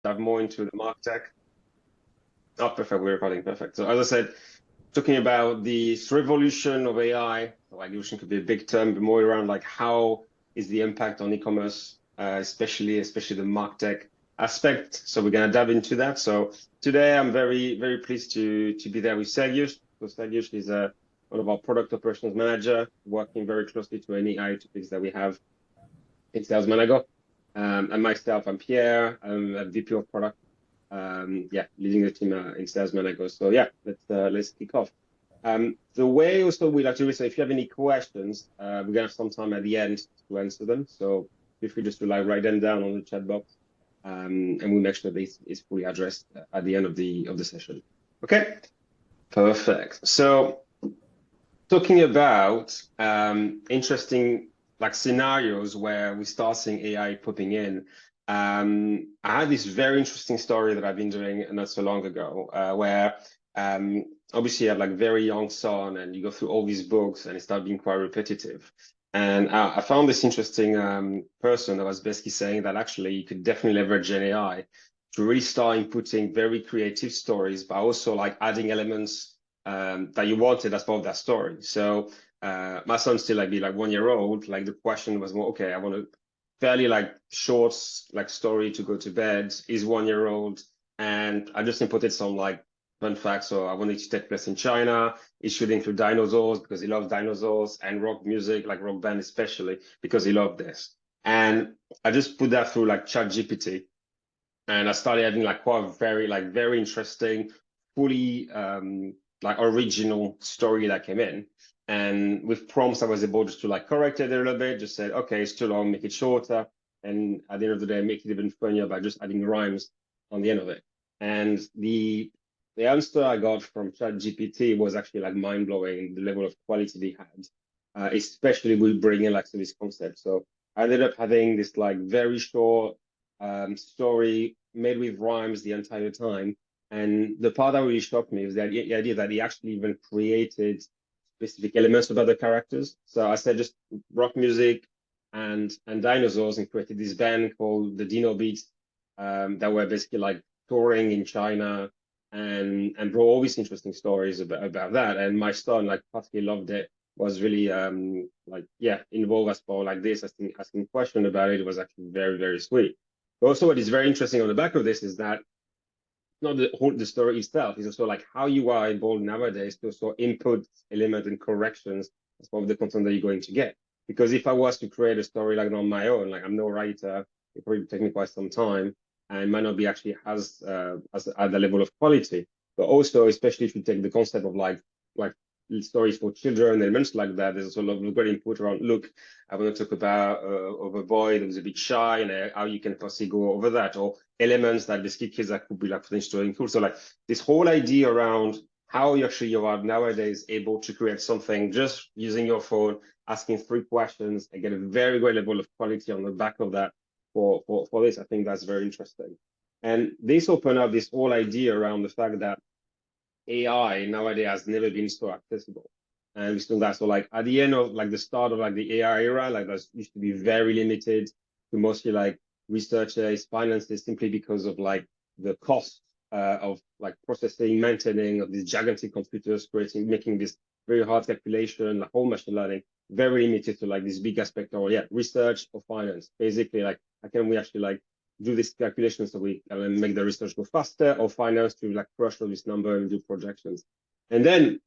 dive more into the MarTech. Oh, perfect. We're recording. Perfect. So as I said, talking about the revolution of AI, like evolution could be a big term, but more around like how is the impact on e-commerce, especially the MarTech aspect. So we're gonna dive into that. So today I'm very pleased to be there with Sergius. So Sergius is one of our product operations manager, working very closely to any AI topics that we have in Sales Manager. And myself, I'm Pierre. I'm a VP of product. Yeah, leading the team in Sales Manager. So yeah, let's kick off. The way also we like to do so if you have any questions, we're gonna have some time at the end to answer them. So feel free just to like write them down on the chat box, and we'll make sure this is fully addressed at the end of the session. Okay, perfect. So talking about interesting like scenarios where we start seeing AI popping in. I had this very interesting story that I've been doing not so long ago, where obviously you have like very young son and you go through all these books and it started being quite repetitive. And I found this interesting person that was basically saying that actually you could definitely leverage Gen AI to really start inputting very creative stories, but also like adding elements that you wanted as part of that story. So my son's still like be like 1 year old. Like the question was more, okay, I want a fairly like short like story to go to bed. He's 1 year old, and I just inputted some like fun facts. So I wanted to take place in China. It should include dinosaurs because he loves dinosaurs, and rock music, like rock band especially, because he loved this. And I just put that through like ChatGPT, and I started having like quite a very interesting, fully like original story that came in. And with prompts, I was able just to like correct it a little bit, just said, okay, it's too long, make it shorter. And at the end of the day, make it even funnier by just adding rhymes on the end of it. And the answer I got from ChatGPT was actually like mind blowing, the level of quality they had, especially with bringing like to this concept. So I ended up having this like very short story made with rhymes the entire time. And the part that really shocked me was the idea that he actually even created specific elements about the characters. So I said just rock music and dinosaurs, and created this band called the Dino Beats, that were basically like touring in China, and brought all these interesting stories about that. And my son like particularly loved it, was really like yeah, involved as part like this, asking questions about it. It was actually very sweet. But also what is very interesting on the back of this is that not the story itself, is also like how you are able nowadays to also input element and corrections as part of the content that you're going to get. Because if I was to create a story like on my own, like I'm no writer, it probably take me quite some time, and it might not be actually as at the level of quality. But also, especially if you take the concept of like stories for children, elements like that, there's also a lot of great input around. Look, I want to talk about of a boy that was a bit shy, and how you can possibly go over that, or elements that basically kids that could be like potentially cool. So like this whole idea around how you are nowadays able to create something just using your phone, asking 3 questions, and get a very great level of quality on the back of that for this. I think that's very interesting. And this opened up this whole idea around the fact that AI nowadays has never been so accessible. And we still that. So like at the end of like the start of like the AI era, like that used to be very limited to mostly like researchers, finances, simply because of like the cost of like processing, maintaining of these gigantic computers, making this very hard calculation, like whole machine learning, very limited to like this big aspect of yeah, research or finance. Basically, like how can we actually like do this calculation so we can make the research go faster, or finance to like crush all this number and do projections. And then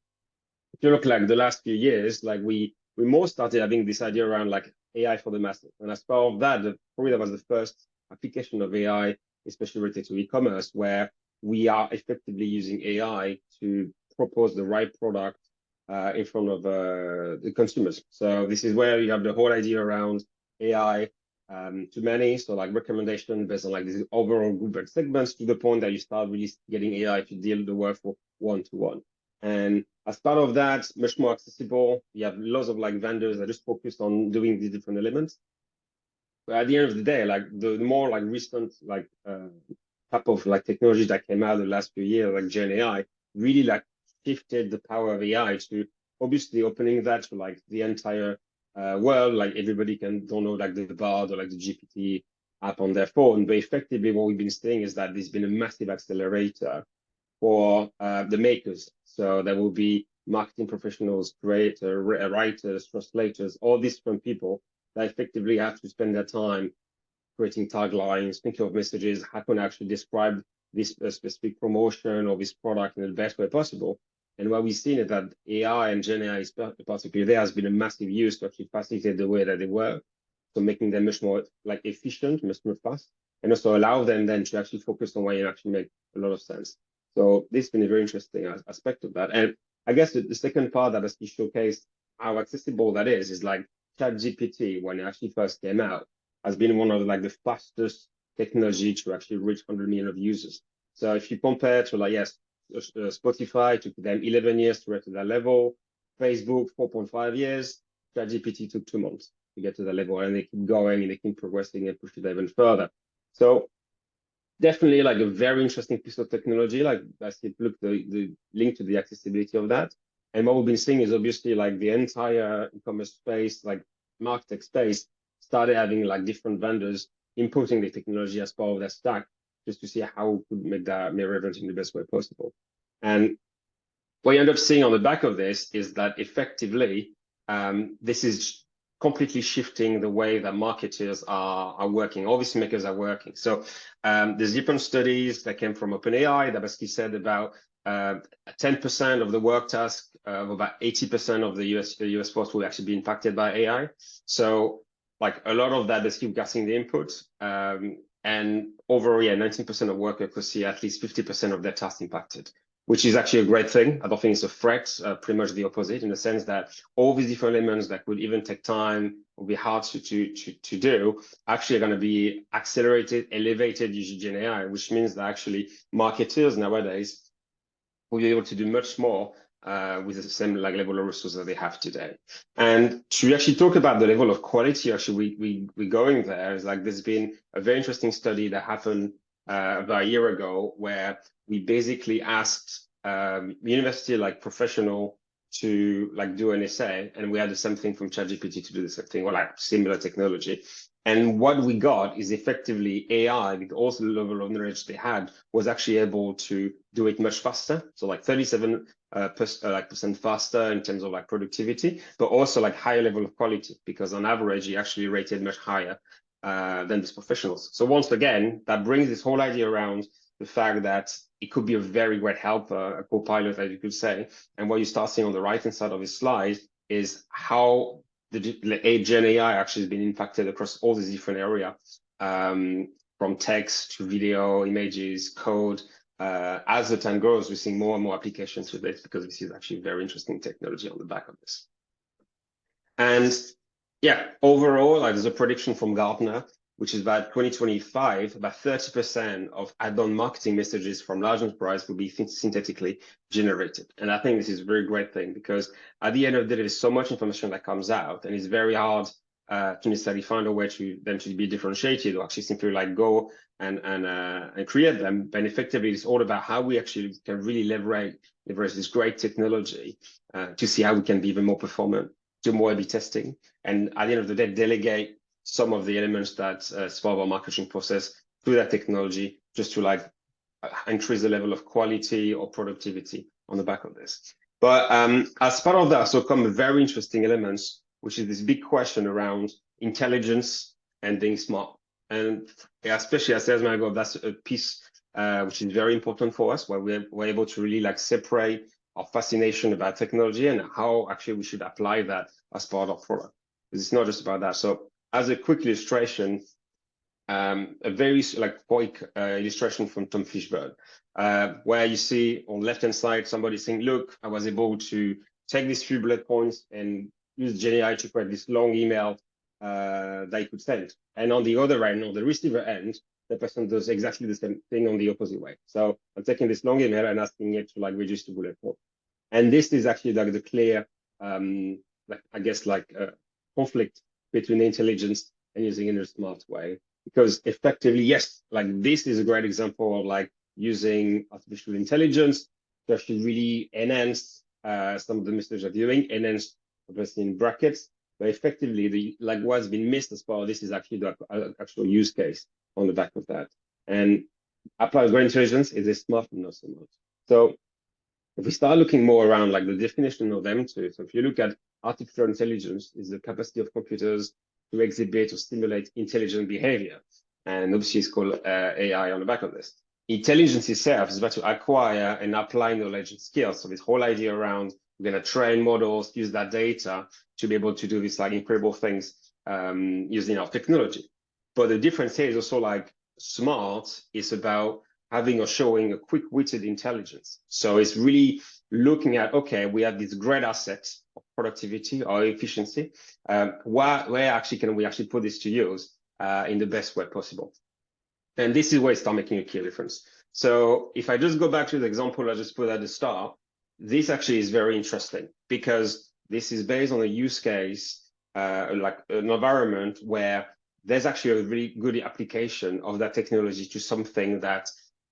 if you look like the last few years, like we more started having this idea around like AI for the masses. And as part of that, probably that was the first application of AI, especially related to e-commerce, where we are effectively using AI to propose the right product in front of the consumers. So this is where you have the whole idea around AI to many, so like recommendation based on like this overall group of segments, to the point that you start really getting AI to deal the work for one-to-one. And as part of that, much more accessible. You have lots of like vendors that just focused on doing these different elements. But at the end of the day, like the more like recent like type of like technologies that came out in the last few years, like Gen AI, really like shifted the power of AI to obviously opening that to like the entire world. Like everybody can download like the Bard or like the GPT app on their phone. But effectively, what we've been seeing is that there's been a massive accelerator for the makers. So there will be marketing professionals, creators, writers, translators, all these different people that effectively have to spend their time creating taglines, thinking of messages, how can I actually describe this specific promotion or this product in the best way possible. And what we've seen is that AI and Gen AI, particularly, there has been a massive use to actually facilitate the way that they work, so making them much more like efficient, much more fast, and also allow them then to actually focus on what you actually make a lot of sense. So this has been a very interesting aspect of that. And I guess the second part that has showcased how accessible that is like ChatGPT, when it actually first came out, has been one of like the fastest technology to actually reach 100 million of users. So if you compare to like, yes, Spotify took them 11 years to get to that level, Facebook 4.5 years, ChatGPT took 2 months to get to that level, and they keep going and they keep progressing and push it even further. So definitely like a very interesting piece of technology. Like I see, look, the link to the accessibility of that. And what we've been seeing is obviously like the entire e-commerce space, like MarTech space, started having like different vendors importing the technology as part of their stack, just to see how we could make that more relevant in the best way possible. And what you end up seeing on the back of this is that effectively, this is completely shifting the way that marketers are working. All these makers are working. So there's different studies that came from OpenAI that basically said about 10% of the work task of about 80% of the US force will actually be impacted by AI. So like a lot of that is keep getting the input. And overall, yeah, 19% of workers could see at least 50% of their tasks impacted, which is actually a great thing. I don't think it's a threat, pretty much the opposite, in the sense that all these different elements that could even take time or be hard to do actually are going to be accelerated, elevated using Gen AI, which means that actually marketers nowadays will be able to do much more with the same like level of resources that they have today. And to actually talk about the level of quality, actually, we're going there. Is like there's been a very interesting study that happened about a year ago where we basically asked university like professional to like do an essay, and we had the same thing from ChatGPT to do the same thing, or like similar technology. And what we got is effectively AI, with also the level of knowledge they had, was actually able to do it much faster. So like 37% faster in terms of like productivity, but also like higher level of quality, because on average, he actually rated much higher than these professionals. So once again, that brings this whole idea around the fact that it could be a very great helper, a co-pilot, as you could say. And what you start seeing on the right-hand side of this slide is how the Gen AI actually has been impacted across all these different areas, from text to video, images, code. As the time grows, we're seeing more and more applications with this, because this is actually very interesting technology on the back of this. And yeah, overall, like there's a prediction from Gartner, which is about 2025, about 30% of add-on marketing messages from large enterprise will be synthetically generated. And I think this is a very great thing, because at the end of the day, there's so much information that comes out, and it's very hard to necessarily find a way to them to be differentiated, or actually simply like go and create them. But effectively, it's all about how we actually can really leverage this great technology to see how we can be even more performant, do more A/B testing, and at the end of the day, delegate some of the elements that as part of our marketing process through that technology, just to like increase the level of quality or productivity on the back of this. But as part of that, so come very interesting elements, which is this big question around intelligence and being smart. And yeah, especially as sales manager, that's a piece which is very important for us, where we're able to really like separate our fascination about technology and how actually we should apply that as part of our product. Because it's not just about that. So as a quick illustration, a very like quick illustration from Tom Fishburne, where you see on the left-hand side, somebody saying, look, I was able to take these few bullet points and use Gen AI to create this long email that you could send. And on the other end, on the receiver end, the person does exactly the same thing on the opposite way. So I'm taking this long email and asking it to like reduce to bullet point. And this is actually like the clear, like I guess like conflict between intelligence and using it in a smart way. Because effectively, yes, like this is a great example of like using artificial intelligence to actually really enhance some of the messages you're doing, enhance obviously in brackets, But effectively, like what's been missed as part of this is actually the actual use case on the back of that. And applied algorithmic intelligence is a smart, not so much. So if we start looking more around like the definition of them too, so if you look at artificial intelligence, is the capacity of computers to exhibit or stimulate intelligent behavior. And obviously it's called AI on the back of this. Intelligence itself is about to acquire and apply knowledge and skills. So this whole idea around we're going to train models, use that data to be able to do these like incredible things using our technology. But the difference here is also like smart is about having or showing a quick-witted intelligence. So it's really looking at, okay, we have this great asset of productivity or efficiency. Where actually can we actually put this to use in the best way possible? And this is where it starts making a key difference. So if I just go back to the example I just put at the start, this actually is very interesting because this is based on a use case, like an environment where there's actually a really good application of that technology to something that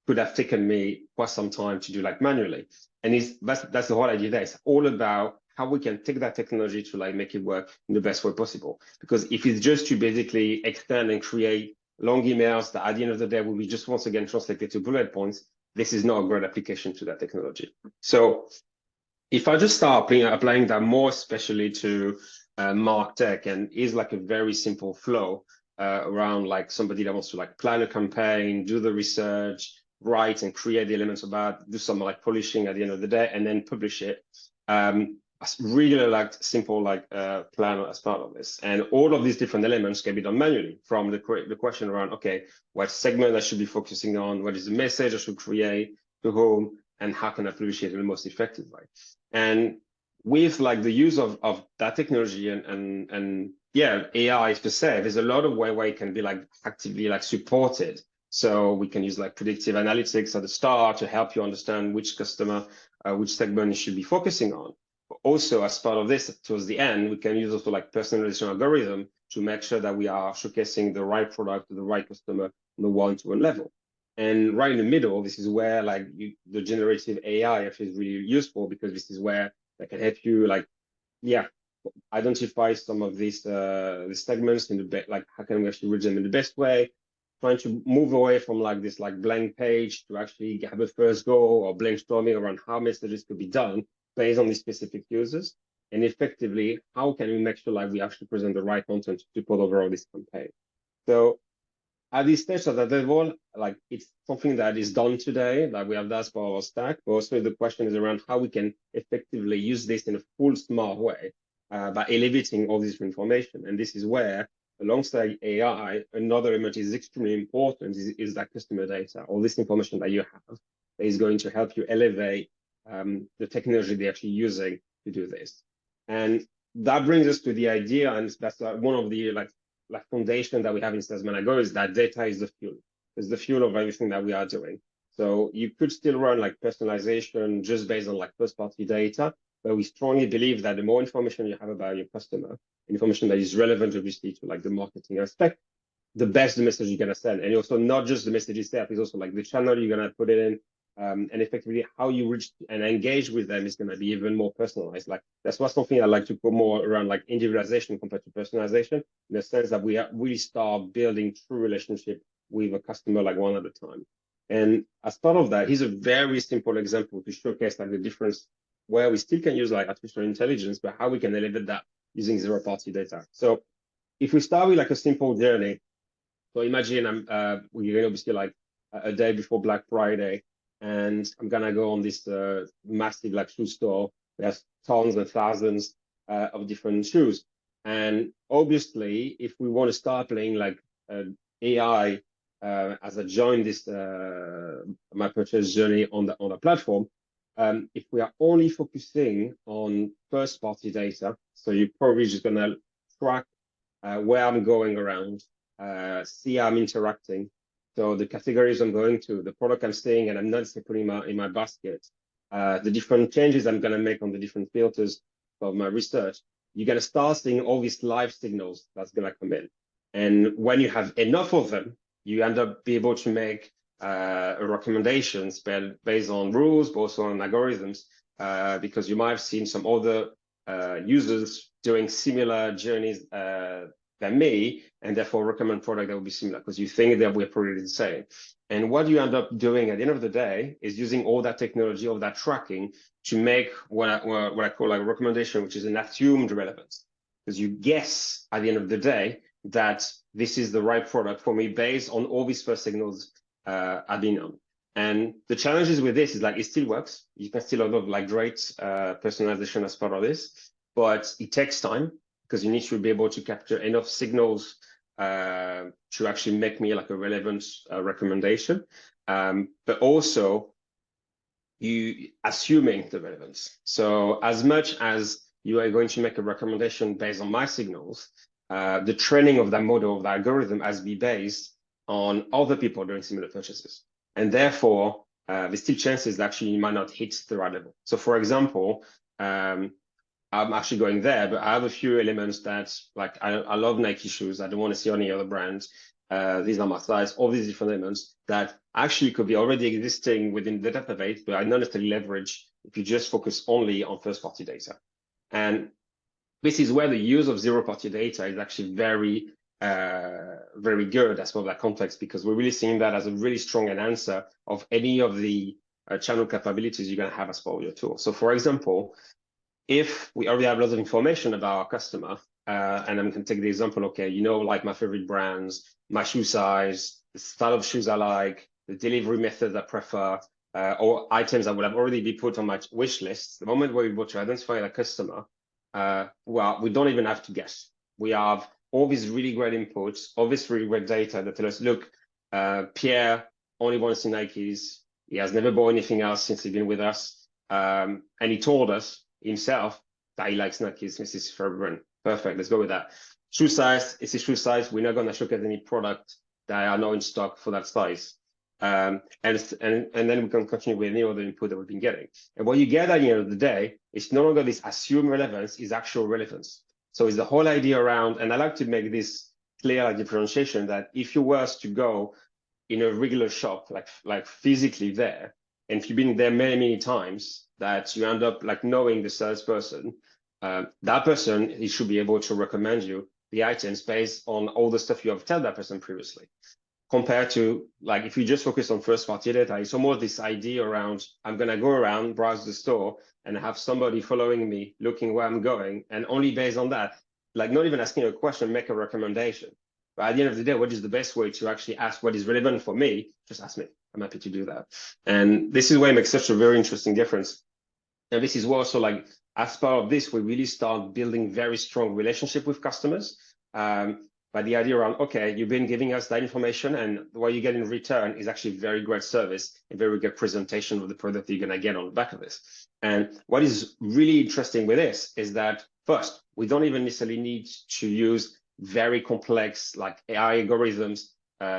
could have taken me quite some time to do like manually. And that's the whole idea there. It's all about how we can take that technology to like make it work in the best way possible. Because if it's just to basically extend and create long emails that at the end of the day will be just once again translated to bullet points, this is not a great application to that technology. So if I just start applying that more especially to MarTech, and is like a very simple flow around like somebody that wants to like plan a campaign, do the research, write and create the elements about, do some like polishing at the end of the day, and then publish it. Really like simple like plan as part of this, and all of these different elements can be done manually. From the question around, okay, what segment I should be focusing on, what is the message I should create, to whom, and how can I publish it in the most effective way. And with like the use of that technology and yeah, AI per se, there's a lot of way where it can be like actively like supported. So we can use like predictive analytics at the start to help you understand which customer, which segment you should be focusing on. But also as part of this, towards the end, we can use also like personalization algorithm to make sure that we are showcasing the right product to the right customer on the one-to-one level. And right in the middle, this is where like the generative AI actually is really useful, because this is where that can help you like, yeah, identify some of these segments in the like how can we actually reach them in the best way, trying to move away from like this like blank page to actually have a first go or brainstorming around how messages could be done based on these specific users. And effectively, how can we make sure like we actually present the right content to support overall this campaign? So at this stage of that level, like it's something that is done today, that we have that as part of our stack. But also the question is around how we can effectively use this in a full smart way by elevating all this information. And this is where, alongside AI, another element is extremely important is that customer data, all this information that you have that is going to help you elevate the technology they're actually using to do this. And that brings us to the idea, and that's one of the like foundation that we have in Salesman Go, is that data is the fuel. It's the fuel of everything that we are doing. So you could still run like personalization just based on like first-party data, but we strongly believe that the more information you have about your customer, information that is relevant obviously to like the marketing aspect, the best the message you're gonna send. And also not just the message itself, it's also like the channel you're gonna put it in, and effectively how you reach and engage with them is going to be even more personalized. Like that's what's something I like to put more around like individualization compared to personalization, in the sense that we really start building true relationship with a customer like one at a time. And as part of that, here's a very simple example to showcase like the difference where we still can use like artificial intelligence, but how we can elevate that using zero-party data. So if we start with like a simple journey, so imagine we're obviously like a day before Black Friday, and I'm gonna go on this massive like shoe store. There's tons and thousands of different shoes, and obviously, if we want to start playing like AI as I join this my purchase journey on the platform, if we are only focusing on first-party data, so you're probably just gonna track where I'm going around, see how I'm interacting. So the categories I'm going to, the product I'm staying, and I'm not putting in my basket, the different changes I'm going to make on the different filters of my research, you're going to start seeing all these live signals that's going to come in. And when you have enough of them, you end up be able to make recommendations based on rules, but also on algorithms, because you might have seen some other users doing similar journeys than me, and therefore recommend product that will be similar because you think that we're probably the same. And what you end up doing at the end of the day is using all that technology, all that tracking to make what I call like a recommendation, which is an assumed relevance. Because you guess at the end of the day that this is the right product for me based on all these first signals I've been on. And the challenges with this is like it still works. You can still have like great personalization as part of this, but it takes time because you need to be able to capture enough signals to actually make me like a relevant recommendation. But also you assuming the relevance. So as much as you are going to make a recommendation based on my signals, the training of that model, of the algorithm has to be based on other people doing similar purchases. And therefore, there's still chances that actually you might not hit the right level. So for example, I'm actually going there, but I have a few elements that like, I love Nike shoes. I don't want to see any other brands. These are my size, all these different elements that actually could be already existing within the database, but I not necessarily leverage if you just focus only on first-party data. And this is where the use of zero-party data is actually very, very good as part of that context, because we're really seeing that as a really strong enhancer of any of the channel capabilities you're going to have as part of your tool. So for example, if we already have lots of information about our customer, and I'm going to take the example, okay, you know, like my favorite brands, my shoe size, the style of shoes I like, the delivery methods I prefer, or items that would have already been put on my wish list. The moment we're able to identify the customer, well, we don't even have to guess. We have all these really great inputs, all this really great data that tell us, look, Pierre only wants to Nikes. He has never bought anything else since he's been with us. And he told us himself that he likes Nikes. This is for everyone. Perfect. Let's go with that. Shoe size. It's a shoe size. We're not going to showcase any product that are not in stock for that size. And then we can continue with any other input that we've been getting. And what you get at the end of the day is no longer this assumed relevance, is actual relevance. So it's the whole idea around, and I like to make this clear differentiation that if you were to go in a regular shop, like physically there, and if you've been there many, many times, that you end up like knowing the salesperson, that person, he should be able to recommend you the items based on all the stuff you have told that person previously. Compared to like, if you just focus on first party data, it's almost this idea around, I'm going to go around, browse the store and have somebody following me, looking where I'm going. And only based on that, like not even asking a question, make a recommendation. But at the end of the day, what is the best way to actually ask what is relevant for me? Just ask me. I'm happy to do that. And this is why it makes such a very interesting difference. And this is also like, as part of this, we really start building very strong relationship with customers. But the idea around, okay, you've been giving us that information and what you get in return is actually very great service and very good presentation of the product that you're going to get on the back of this. And what is really interesting with this is that first, we don't even necessarily need to use very complex like AI algorithms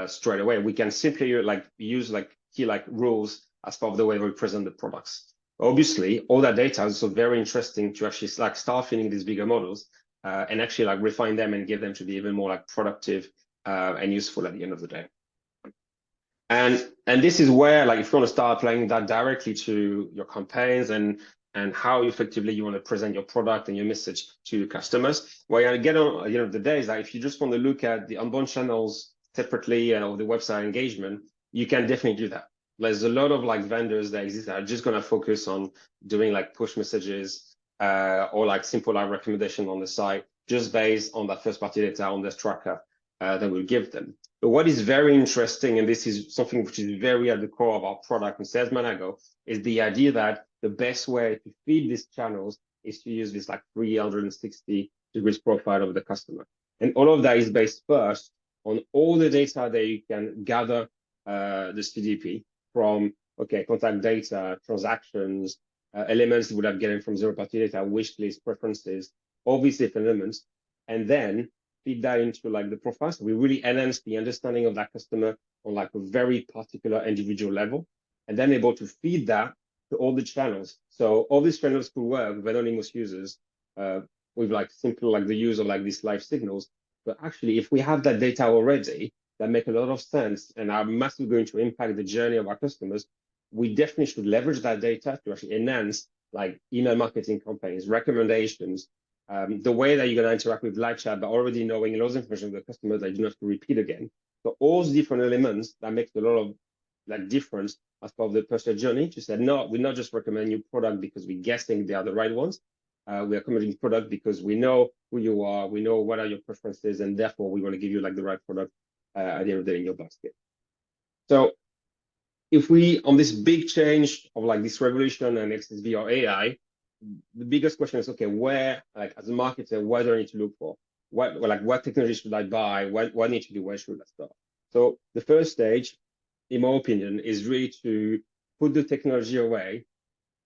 straight away. We can simply like use like key like rules as part of the way we present the products. Obviously, all that data is also very interesting to actually like start feeding these bigger models and actually like refine them and get them to be even more like productive and useful at the end of the day. And this is where like if you want to start applying that directly to your campaigns and how effectively you want to present your product and your message to your customers. What you're going to get on at the end of the day is that if you just want to look at the unbound channels separately and of the website engagement, you can definitely do that. There's a lot of like vendors that exist that are just going to focus on doing like push messages or like simple like recommendation on the site, just based on that first party data on this tracker that we'll give them. But what is very interesting, and this is something which is very at the core of our product and Sales Manago, is the idea that the best way to feed these channels is to use this like 360 degrees profile of the customer. And all of that is based first on all the data that you can gather the CDP from, okay, contact data, transactions, elements that would have gotten from zero-party data, wish list, preferences, all these different elements, and then feed that into like the profile. So we really enhance the understanding of that customer on like a very particular individual level, and then able to feed that to all the channels. So all these channels could work with anonymous users with like simple like the use of like these live signals. But actually, if we have that data already, that make a lot of sense and are massively going to impact the journey of our customers, we definitely should leverage that data to actually enhance like email marketing campaigns, recommendations, the way that you're going to interact with live chat, but already knowing loads of information of the customer that you don't have to repeat again. So all those different elements that makes a lot of like difference as part of the personal journey to say, no, we're not just recommending you product because we're guessing they are the right ones. We are recommending product because we know who you are, we know what are your preferences, and therefore we want to give you like the right product at the end of the day in your basket. So if we, on this big change of like this revolution and XSV or AI, the biggest question is, okay, where, like as a marketer, what do I need to look for? What technology should I buy? What I need to do? Where should I start? So the first stage, in my opinion, is really to put the technology away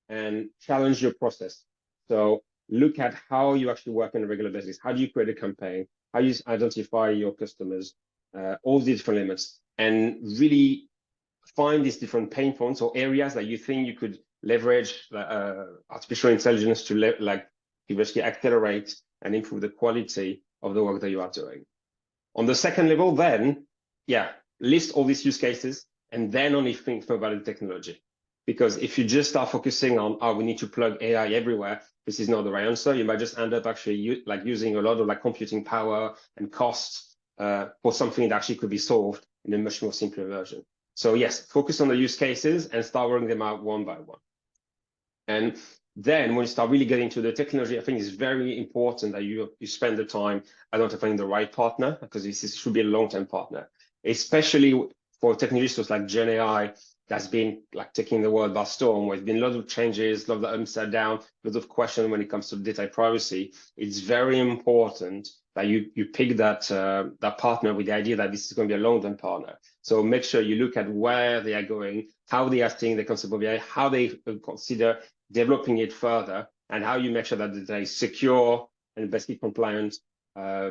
and challenge your process. So look at how you actually work on a regular basis. How do you create a campaign? How you identify your customers? All these different elements, and really find these different pain points or areas that you think you could leverage artificial intelligence to basically accelerate and improve the quality of the work that you are doing. On the second level, then, yeah, list all these use cases and then only think about the technology. Because if you just start focusing on, oh, we need to plug AI everywhere, this is not the right answer. You might just end up actually using a lot of like computing power and costs for something that actually could be solved in a much more simpler version. So yes, focus on the use cases and start working them out one by one. And then when you start really getting to the technology, I think it's very important that you spend the time identifying the right partner, because this should be a long-term partner, especially for technologies like Gen AI that's been like taking the world by storm, where there's been a lot of changes, a lot of upside down, lots of questions when it comes to data privacy. It's very important that you pick that partner with the idea that this is going to be a long-term partner. So make sure you look at where they are going, how they are seeing the concept of AI, how they consider developing it further, and how you make sure that the data is secure and basically compliant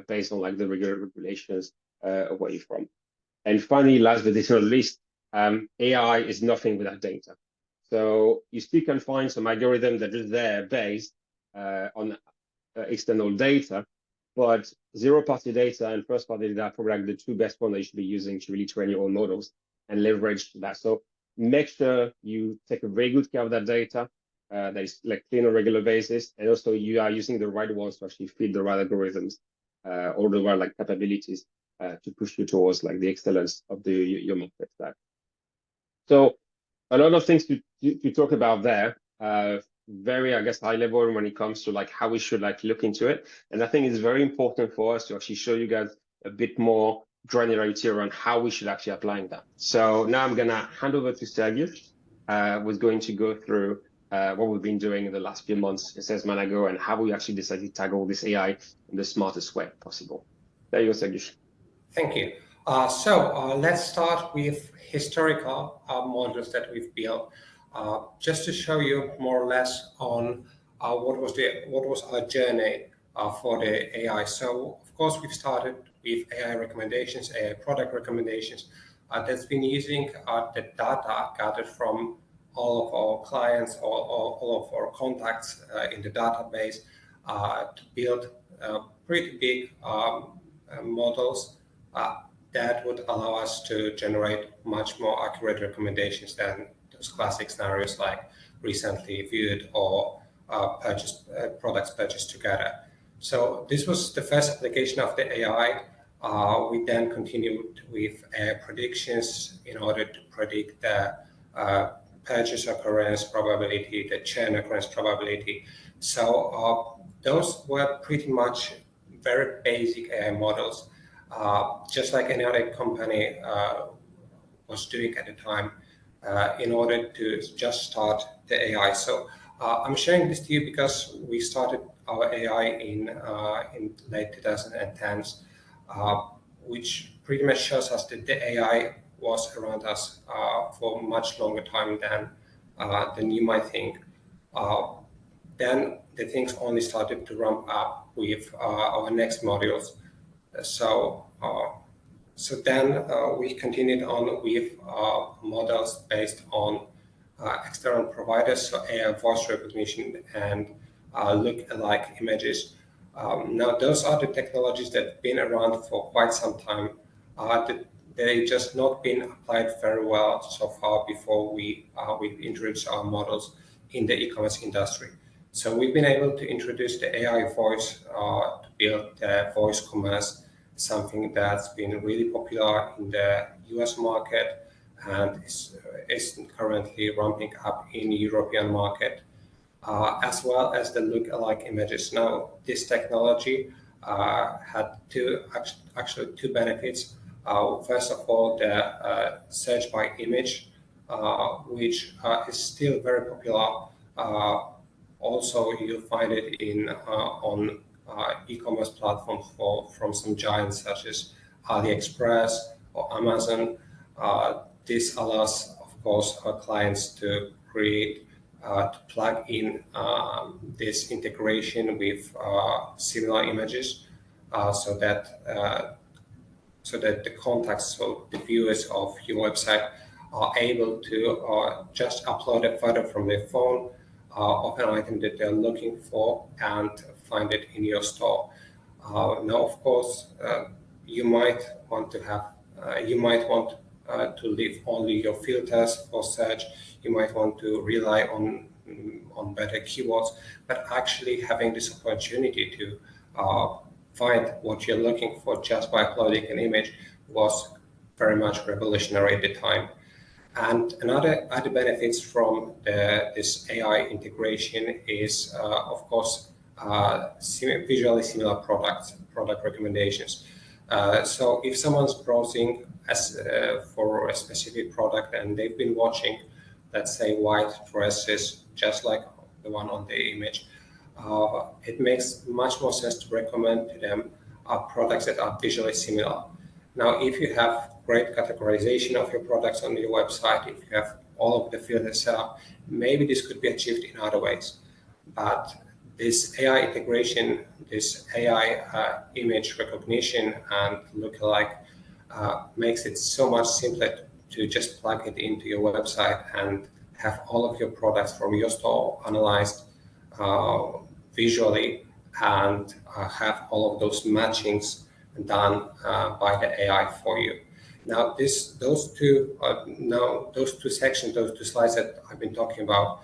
based on like the regular regulations of where you're from. And finally, last but not least, AI is nothing without data. So you still can find some algorithm that is there based on external data, but zero-party data and first-party data are probably like the two best ones that you should be using to really train your own models and leverage that. So make sure you take a very good care of that data that is like clean on a regular basis, and also you are using the right ones to actually feed the right algorithms or the right like capabilities to push you towards like the excellence of your MarTech stack. So a lot of things to talk about there. Very, I guess, high level when it comes to like how we should like look into it. And I think it's very important for us to actually show you guys a bit more granularity around how we should actually applying that. So now I'm gonna hand over to Sergius, who's going to go through what we've been doing in the last few months as Sales Manager and how we actually decided to tackle this AI in the smartest way possible. There you go, Sergius. Thank you. Let's start with historical models that we've built, just to show you more or less on what was our journey for the AI. So of course we've started with AI recommendations, AI product recommendations. That's been using the data gathered from all of our clients or all of our contacts in the database to build pretty big models that would allow us to generate much more accurate recommendations than those classic scenarios like recently viewed or products purchased together. So this was the first application of the AI. We then continued with predictions in order to predict the purchase occurrence probability, the churn occurrence probability. So those were pretty much very basic AI models. Just like any other company was doing at the time in order to just start the AI. So I'm sharing this to you because we started our AI in late 2010s, which pretty much shows us that the AI was around us for much longer time than you might think. Then the things only started to ramp up with our next modules. So then we continued on with models based on external providers, so AI voice recognition and look-alike images. Now those are the technologies that have been around for quite some time. They just not been applied very well so far before we introduced our models in the e-commerce industry. So we've been able to introduce the AI voice to build voice commerce, something that's been really popular in the US market and is currently ramping up in the European market, as well as the look-alike images. Now, this technology had actually two benefits. First of all, the search by image, which is still very popular. Also, you'll find it on e-commerce platforms from some giants such as AliExpress or Amazon. This allows, of course, our clients to create to plug in this integration with similar images, so that the contacts, so the viewers of your website, are able to just upload a photo from their phone of an item that they're looking for and find it in your store. Now, of course, you might want to leave only your filters for search. You might want to rely on better keywords, but actually having this opportunity to find what you're looking for just by uploading an image was very much revolutionary at the time. And another benefits from this AI integration is, of course, visually similar product recommendations. So if someone's browsing for a specific product and they've been watching, let's say, white dresses, just like the one on the image, it makes much more sense to recommend to them products that are visually similar. Now, if you have great categorization of your products on your website, if you have all of the filters set up, maybe this could be achieved in other ways. But this AI integration, this AI image recognition and lookalike makes it so much simpler to just plug it into your website and have all of your products from your store analyzed visually and have all of those matchings done by the AI for you. Now, those two sections, those two slides that I've been talking about,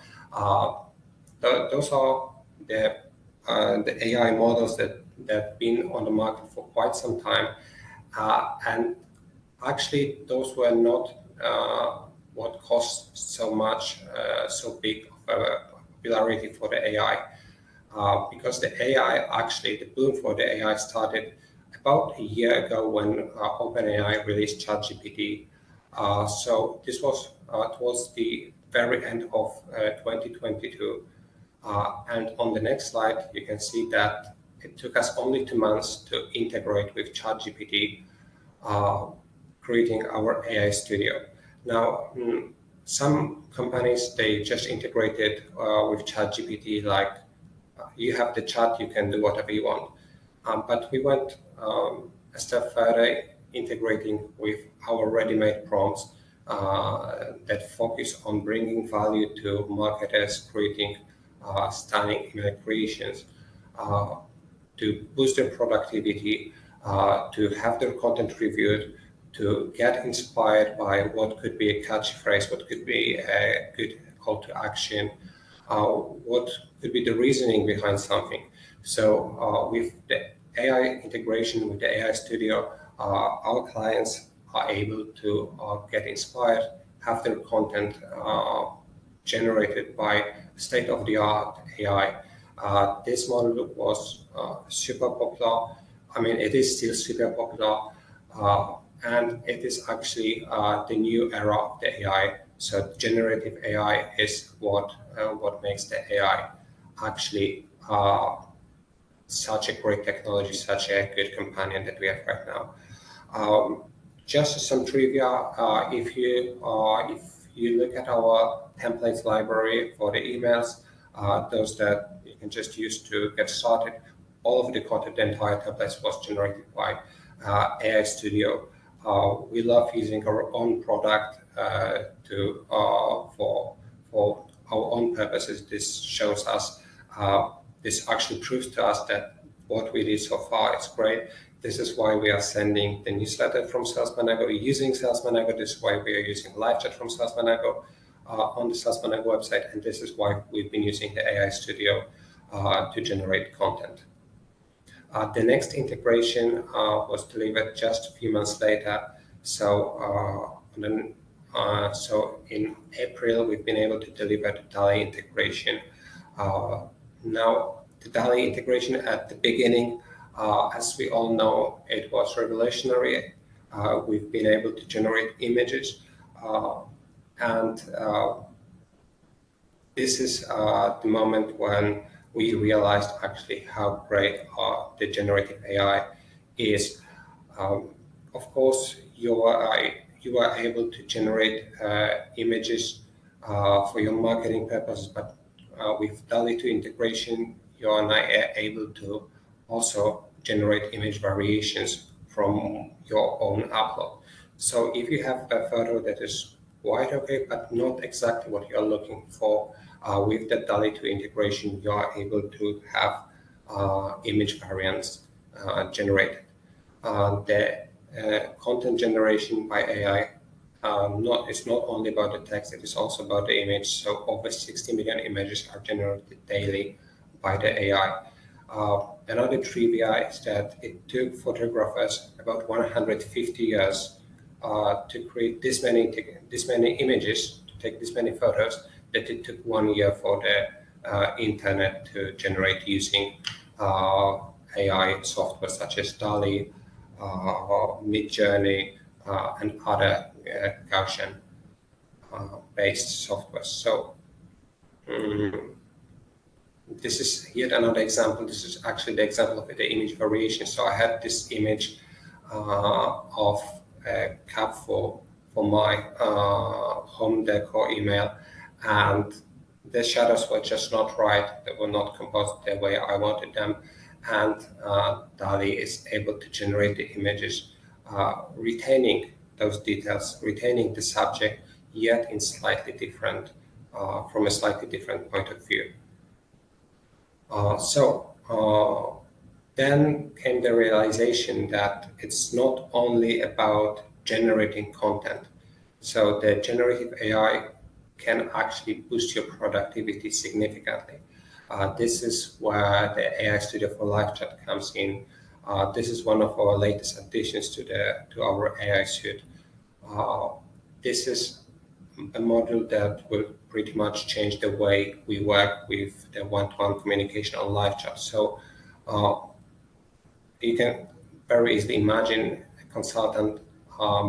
those are the AI models that have been on the market for quite some time, and actually those were not what caused so big of a popularity for the AI, because the boom for the AI started about a year ago when OpenAI released ChatGPT. So this was towards the very end of 2022. And on the next slide, you can see that it took us only 2 months to integrate with ChatGPT, creating our AI studio. Now, some companies, they just integrated with ChatGPT, like you have the chat, you can do whatever you want. But we went a step further, integrating with our ready-made prompts that focus on bringing value to marketers, creating stunning email creations, to boost their productivity, to have their content reviewed, to get inspired by what could be a catchphrase, what could be a good call to action, what could be the reasoning behind something. So with the AI integration with the AI Studio, our clients are able to get inspired, have their content generated by state-of-the-art AI. This model was super popular. I mean, it is still super popular, and it is actually the new era of the AI. So generative AI is what makes the AI actually such a great technology, such a good companion that we have right now. Just some trivia: if you look at our templates library for the emails, those that you can just use to get started, all of the content, the entire templates was generated by AI Studio. We love using our own product for our own purposes. This shows us, this actually proves to us that what we did so far is great. This is why we are sending the newsletter from Salesman Echo, using Salesman Echo. This is why we are using live chat from Salesman Echo. on the Salesman website, and this is why we've been using the AI Studio to generate content. The next integration was delivered just a few months later. So so in April, we've been able to deliver the DALL-E integration. Now, the DALL-E integration at the beginning, as we all know, it was revolutionary. We've been able to generate images, and this is the moment when we realized actually how great the generative AI is. Of course, you are able to generate images for your marketing purposes, but with DALL-E 2 integration, you are now able to also generate image variations from your own upload. So if you have a photo that is quite okay, but not exactly what you're looking for, with the DALL-E 2 integration, you are able to have image variants generated. The content generation by AI it's not only about the text, it is also about the image. So over 60 million images are generated daily by the AI. Another trivia is that it took photographers about 150 years to create this many images, to take this many photos, that it took 1 year for the internet to generate using AI software such as DALL-E, Midjourney, and other Gaussian based software. So this is yet another example. This is actually the example of the image variation. So I had this image of a cup for my home decor email, and the shadows were just not right. They were not composed the way I wanted them. And DALL-E is able to generate the images, retaining those details, retaining the subject, yet in slightly different, from a slightly different point of view. Then came the realization that it's not only about generating content. So the generative AI can actually boost your productivity significantly. This is where the AI Studio for Live Chat comes in. This is one of our latest additions to our AI suite. This is a module that will pretty much change the way we work with the one-to-one communication on live chat. So you can very easily imagine a consultant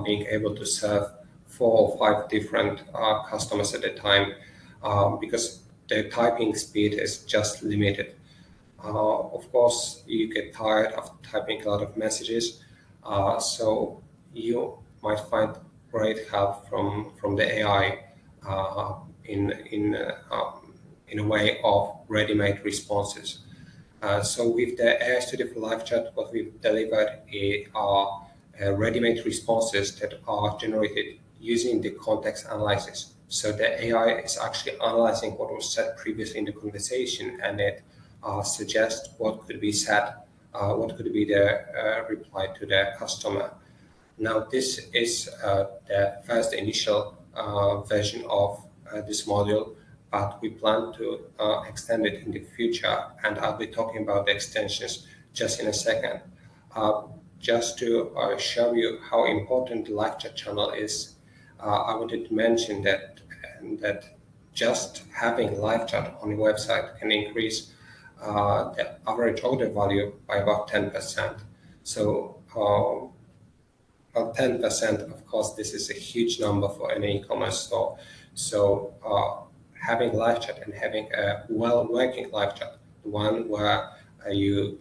being able to serve 4 or 5 different customers at a time, because the typing speed is just limited. Of course, you get tired of typing a lot of messages, so you might find great help from the AI in a way of ready-made responses. So with the AI Studio for Live Chat, what we've delivered are ready-made responses that are generated using the context analysis. So the AI is actually analyzing what was said previously in the conversation, and it suggests what could be said, what could be the reply to the customer. Now, this is the first initial version of this module, but we plan to extend it in the future, and I'll be talking about the extensions just in a second. Just to show you how important the live chat channel is, I wanted to mention that just having live chat on your website can increase the average order value by about 10%. So about 10%, of course, this is a huge number for any e-commerce store. So having live chat and having a well-working live chat, one where you're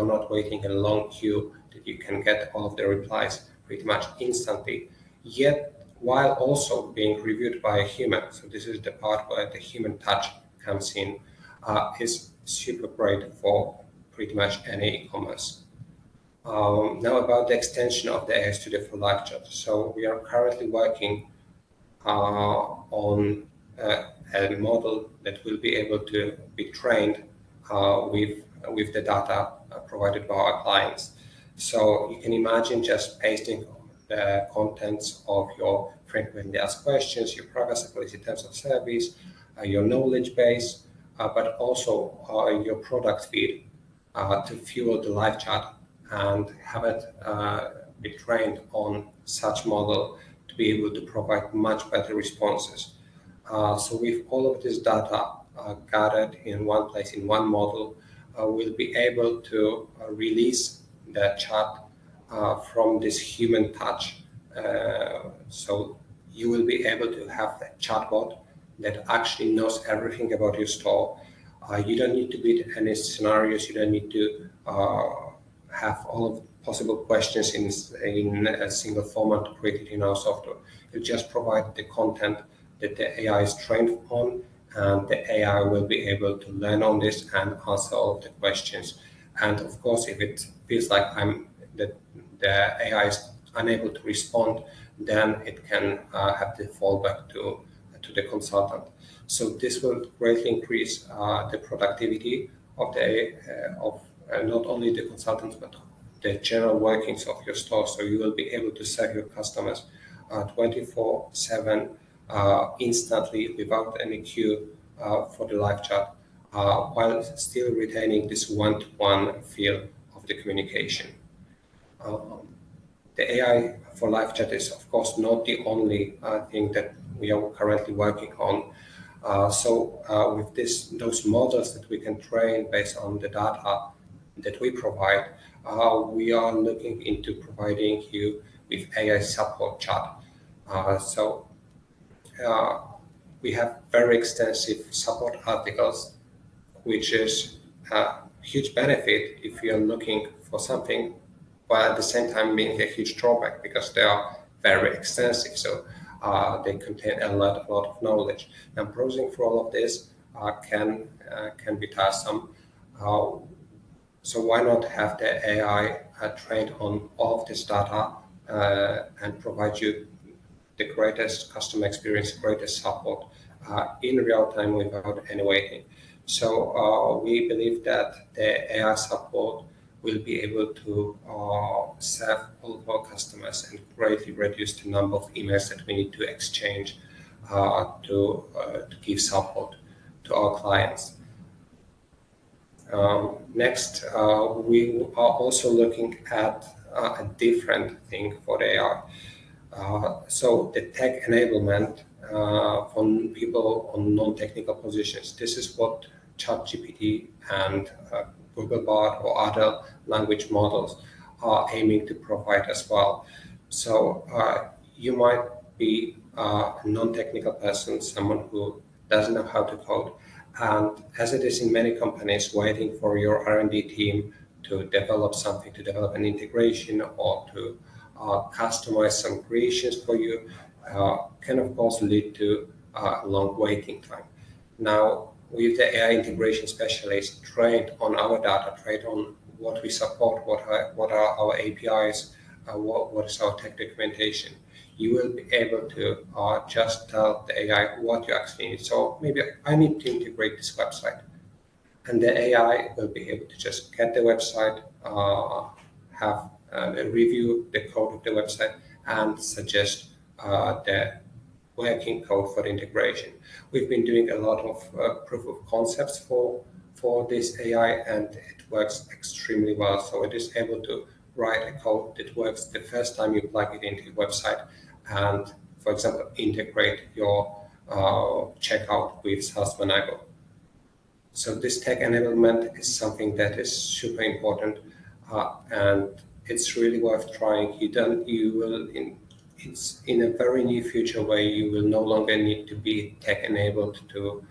not waiting in a long queue, that you can get all of the replies pretty much instantly, yet while also being reviewed by a human. So this is the part where the human touch comes in, is super great for pretty much any e-commerce. Now about the extension of the AI Studio for Live Chat. So we are currently working on a model that will be able to be trained with the data provided by our clients. So you can imagine just pasting the contents of your frequently asked questions, your privacy policy, terms of service, your knowledge base, but also your product feed to fuel the live chat and have it be trained on such model to be able to provide much better responses. So with all of this data gathered in one place, in one model, we'll be able to release the chat from this human touch. So you will be able to have a chatbot that actually knows everything about your store. You don't need to build any scenarios. You don't need to have all of possible questions in a single format created in our software. You just provide the content that the AI is trained on, and the AI will be able to learn on this and answer all of the questions. And of course, if it feels like the AI is unable to respond, then it can have the fallback to the consultant. So this will greatly increase the productivity of not only the consultants but the general workings of your store. So you will be able to serve your customers 24/7 instantly without any queue for the live chat, while still retaining this one-to-one feel of the communication. The AI for live chat is, of course, not the only thing that we are currently working on. With those models that we can train based on the data that we provide, we are looking into providing you with AI support chat. We have very extensive support articles, which is a huge benefit if you're looking for something, while at the same time being a huge drawback because they are very extensive. So they contain a lot of knowledge. And browsing through all of this can be tiresome. So why not have the AI trained on all of this data and provide you the greatest customer experience, greatest support in real time without any waiting. So we believe that the AI support will be able to serve all of our customers and greatly reduce the number of emails that we need to exchange to give support to our clients. Next, we are also looking at a different thing for the AI. So the tech enablement for people on non-technical positions. This is what ChatGPT and Google Bard or other language models are aiming to provide as well. So you might be a non-technical person, someone who doesn't know how to code, and as it is in many companies, waiting for your R&D team to develop something, to develop an integration or to customize some creations for you, can of course lead to a long waiting time. Now, with the AI integration specialist trained on our data, trained on what we support, what are our APIs, what is our tech documentation, you will be able to just tell the AI what you actually need. So maybe I need to integrate this website, and the AI will be able to just get the website, have a review the code of the website, and suggest the working code for the integration. We've been doing a lot of proof of concepts for this AI, and it works extremely well. So it is able to write a code that works the first time you plug it into your website, and, for example, integrate your checkout with Salesman. So this tech enablement is something that is super important, and it's really worth trying. It's in a very near future where you will no longer need to be tech enabled to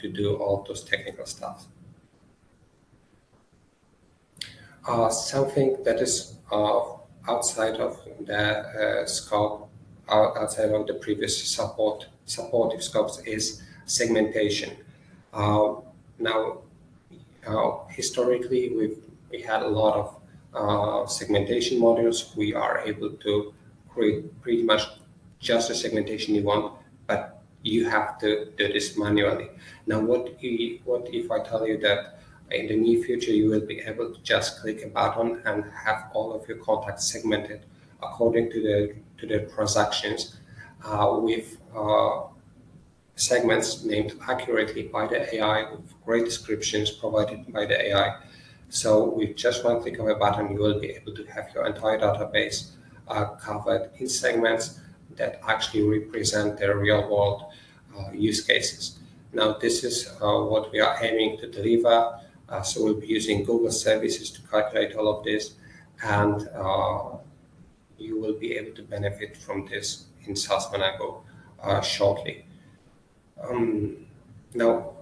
do all those technical stuff. Something that is outside of the scope, outside of the previous supportive scopes, is segmentation. Now, historically, we had a lot of segmentation modules. We are able to create pretty much just the segmentation you want, but you have to do this manually. Now, what if I tell you that in the near future you will be able to just click a button and have all of your contacts segmented according to the transactions, with segments named accurately by the AI, with great descriptions provided by the AI. So with just one click of a button, you will be able to have your entire database covered in segments that actually represent the real world use cases. Now, this is what we are aiming to deliver. So we'll be using Google services to calculate all of this, and you will be able to benefit from this in SaaS Manago shortly. Now,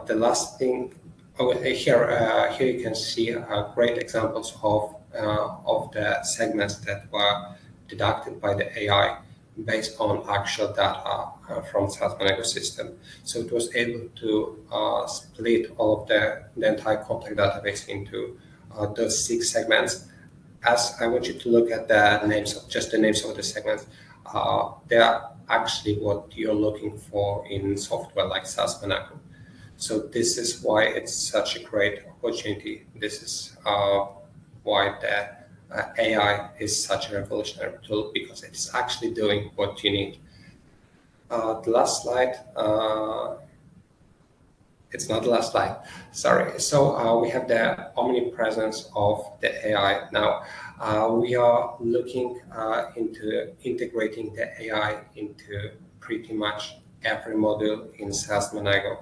the last thing here you can see great examples of the segments that were deducted by the AI based on actual data from SaaS Manago system. So it was able to split all of the entire contact database into those 6 segments. As I want you to look at the names of just the names of the segments, they are actually what you're looking for in software like SaaS Manago. So this is why it's such a great opportunity. This is why the AI is such a revolutionary tool, because it's actually doing what you need. The last slide. It's not the last slide, sorry. So we have the omnipresence of the AI. Now, we are looking into integrating the AI into pretty much every module in SaaS Manago.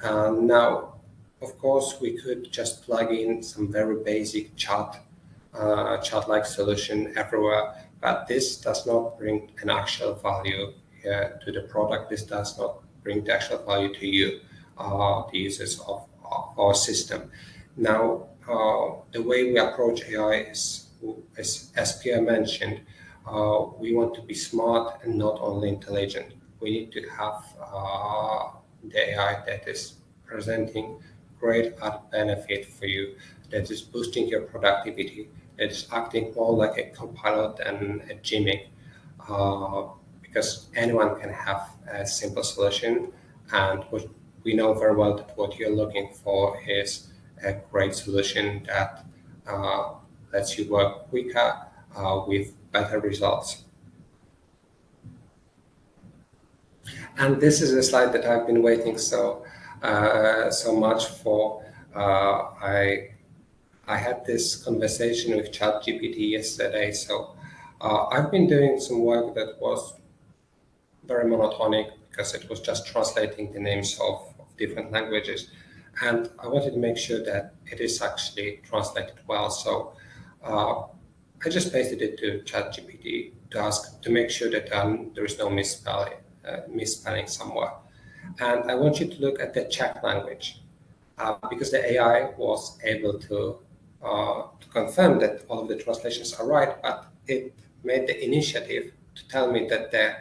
Now, of course, we could just plug in some very basic chat-like solution everywhere, but this does not bring an actual value to the product. This does not bring the actual value to you, the users of our system. Now, the way we approach AI is, as Pierre mentioned, we want to be smart and not only intelligent. We need to have the AI that is presenting great added benefit for you, that is boosting your productivity, that is acting more like a copilot than a gimmick, because anyone can have a simple solution, and we know very well that what you're looking for is a great solution that lets you work quicker with better results. And this is a slide that I've been waiting so much for. I had this conversation with ChatGPT yesterday. So I've been doing some work that was very monotonic because it was just translating the names of different languages. And I wanted to make sure that it is actually translated well. So I just pasted it to ChatGPT to make sure that there is no misspelling somewhere. And I want you to look at the Czech language, because the AI was able to confirm that all of the translations are right, but it made the initiative to tell me that the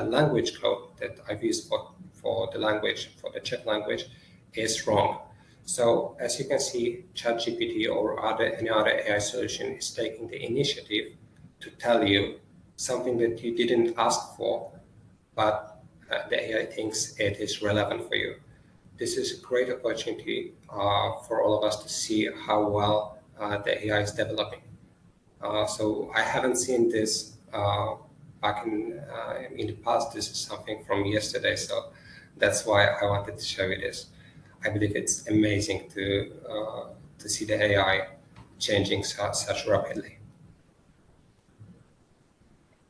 language code that I've used for the Czech language is wrong. So as you can see, ChatGPT or any other AI solution is taking the initiative to tell you something that you didn't ask for, but the AI thinks it is relevant for you. This is a great opportunity for all of us to see how well the AI is developing. So I haven't seen this back in the past. This is something from yesterday, so that's why I wanted to show you this. I believe it's amazing to see the AI changing such rapidly.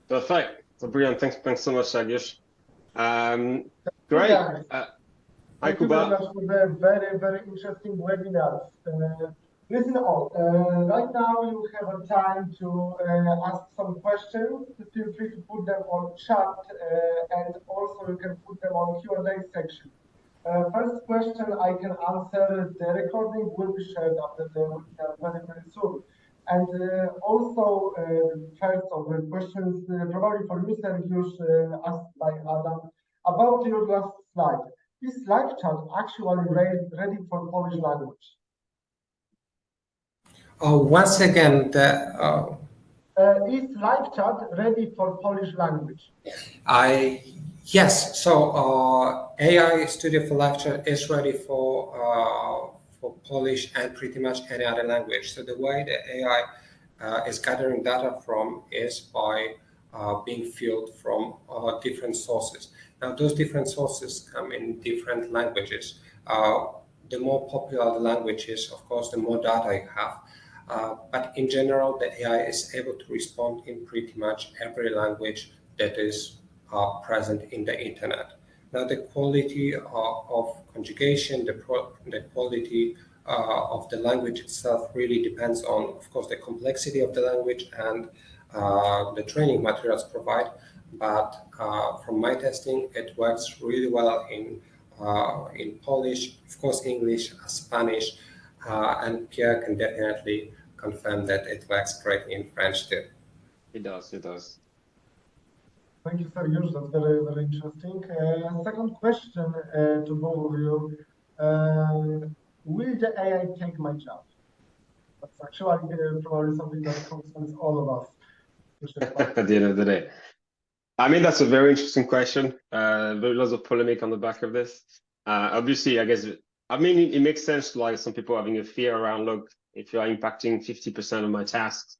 Perfect. So brilliant. Thanks so much, Sergiusz. Great. Thank you very much for the very, very interesting webinar. Listen all, right now you have a time to ask some questions. Feel free to put them on chat, and also you can put them on Q&A section. First question I can answer, the recording will be shared after the webinar very, very soon. And also, first of the questions, probably for you, Sergiusz, asked by Adam, about your last slide. Is live chat actually ready for Polish language? Once again, is live chat ready for Polish language? Yes. So AI Studio for Live Chat is ready for Polish and pretty much any other language. So the way the AI is gathering data from is by being fueled from different sources. Now, those different sources come in different languages. The more popular the language is, of course, the more data you have. But in general, the AI is able to respond in pretty much every language that is present in the internet. Now, the quality of conjugation, the quality of the language itself really depends on, of course, the complexity of the language and the training materials provide. But from my testing, it works really well in Polish, of course, English, Spanish, and Pierre can definitely confirm that it works great in French too. It does. It does. Thank you, Sergiusz. That's very, very interesting. Second question to both of you. Will the AI take my job? That's actually probably something that concerns all of us. At the end of the day. I mean, that's a very interesting question. There's lots of polemic on the back of this. Obviously, I guess, I mean, it makes sense, like some people having a fear around, look, if you are impacting 50% of my tasks,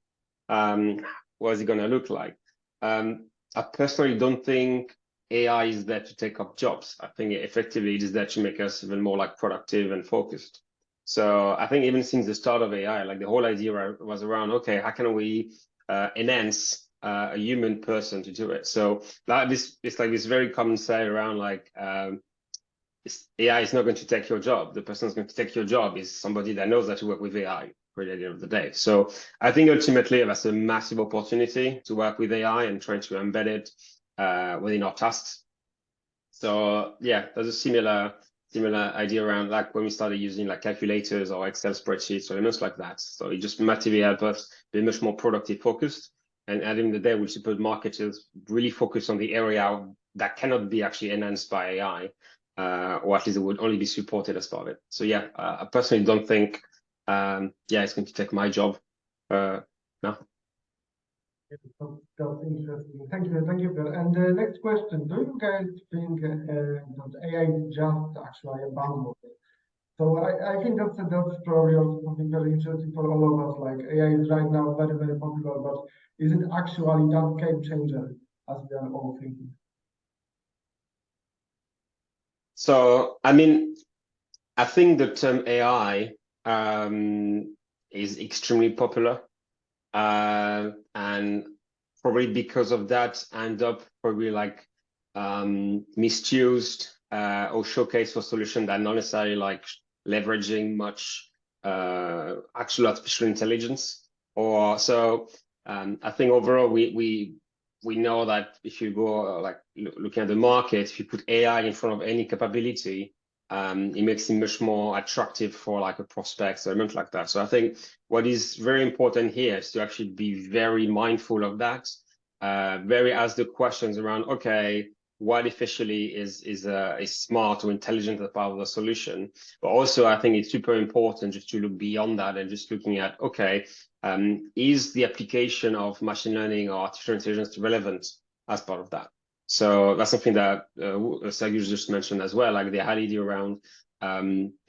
what is it going to look like? I personally don't think AI is there to take up jobs. I think effectively it is there to make us even more like productive and focused. So I think even since the start of AI, like the whole idea was around, okay, how can we enhance a human person to do it? So that it's like this very common say around like AI is not going to take your job. The person who's going to take your job is somebody that knows how to work with AI at the end of the day. So I think ultimately that's a massive opportunity to work with AI and trying to embed it within our tasks. So yeah, there's a similar idea around like when we started using like calculators or Excel spreadsheets or elements like that. So it just massively helped us be much more productive focused. And at the end of the day, we support marketers really focus on the area that cannot be actually enhanced by AI, or at least it would only be supported as part of it. So yeah, I personally don't think, it's going to take my job. No. That's interesting. Thank you, Pierre. And the next question: do you guys think that AI is just actually a buzzword? So I think that's probably also something very interesting for all of us. Like AI is right now very, very popular, but is it actually that game changer as we are all thinking? So I mean, I think the term AI is extremely popular, and probably because of that, end up probably like misused or showcased for solutions that not necessarily like leveraging much actual artificial intelligence. Or so I think overall we know that if you go like looking at the market, if you put AI in front of any capability, it makes it much more attractive for like a prospect or element like that. So I think what is very important here is to actually be very mindful of that, very ask the questions around, okay, what officially is smart or intelligent as part of the solution. But also I think it's super important just to look beyond that and just looking at, okay, is the application of machine learning or artificial intelligence relevant as part of that? So that's something that Sergiusz just mentioned as well, like the idea around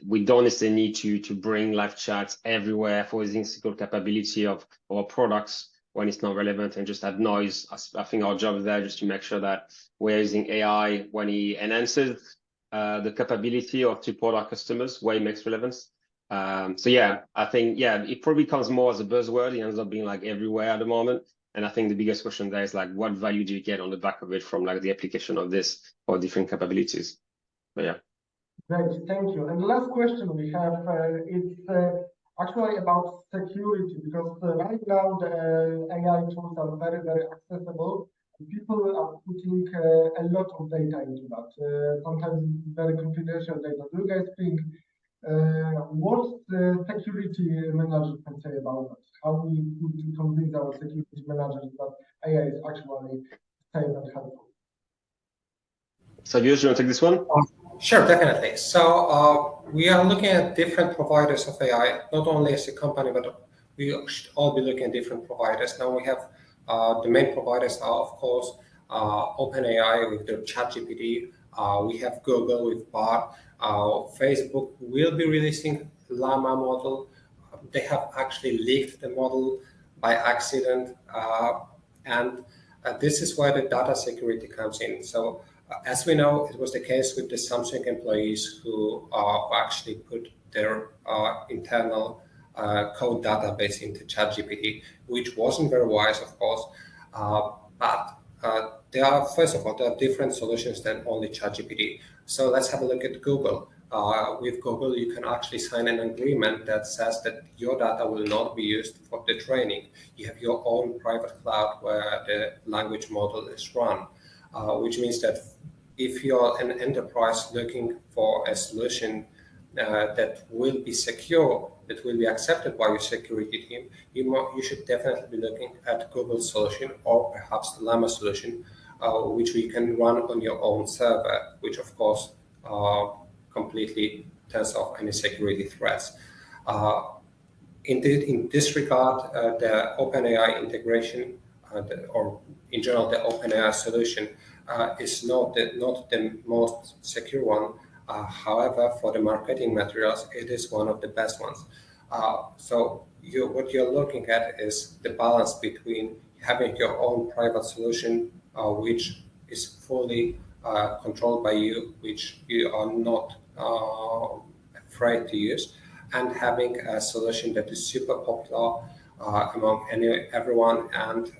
we don't necessarily need to bring live chats everywhere for the single capability of our products when it's not relevant and just add noise. I think our job is there just to make sure that we're using AI when it enhances the capability of support our customers where it makes relevance. So yeah, I think, it probably comes more as a buzzword. It ends up being like everywhere at the moment. And I think the biggest question there is like, what value do you get on the back of it from like the application of this or different capabilities? But yeah. Great, thank you. And the last question we have is actually about security, because right now the AI tools are very, very accessible. People are putting a lot of data into that, sometimes very confidential data. Do you guys think what the security manager can say about that? How we could convince our security managers that AI is actually safe and helpful? Sergiusz, you want to take this one? Sure, definitely. So we are looking at different providers of AI, not only as a company, but we should all be looking at different providers. Now we have the main providers are, of course, OpenAI with their ChatGPT. We have Google with Bard. Facebook will be releasing Llama model. They have actually leaked the model by accident. And This is where the data security comes in. So as we know, it was the case with the Samsung employees who actually put their internal code database into ChatGPT, which wasn't very wise, of course. But there are, first of all, there are different solutions than only ChatGPT. So let's have a look at Google. With Google, you can actually sign an agreement that says that your data will not be used for the training. You have your own private cloud where the language model is run, which means that if you're an enterprise looking for a solution that will be secure, that will be accepted by your security team, you should definitely be looking at Google's solution or perhaps the Llama solution, which we can run on your own server, which of course completely turns off any security threats. In this regard, the OpenAI integration, or in general the OpenAI solution, is not the most secure one. However, for the marketing materials, it is one of the best ones. So what you're looking at is the balance between having your own private solution, which is fully controlled by you, which you are not afraid to use, and having a solution that is super popular among everyone and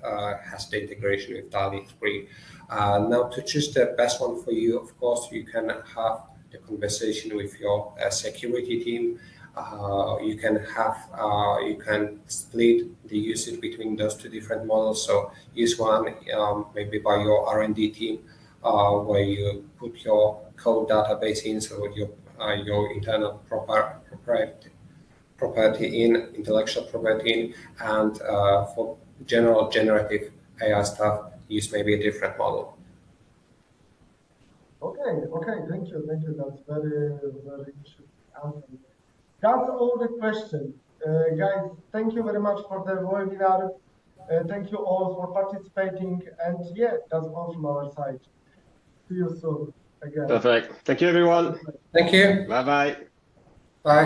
has the integration with DALL-E 3. Now, to choose the best one for you, of course, you can have the conversation with your security team. You can split the usage between those two different models. So use one maybe by your R&D team, where you put your code database in, so your internal property in, intellectual property in, and for general generative AI stuff, use maybe a different model. Okay, thank you. That's very interesting answer. That's all the questions. Guys, thank you very much for the webinar. Thank you all for participating. And yeah, that's all from our side. See you soon again. Perfect. Thank you, everyone. Thank you. Bye-bye. Bye.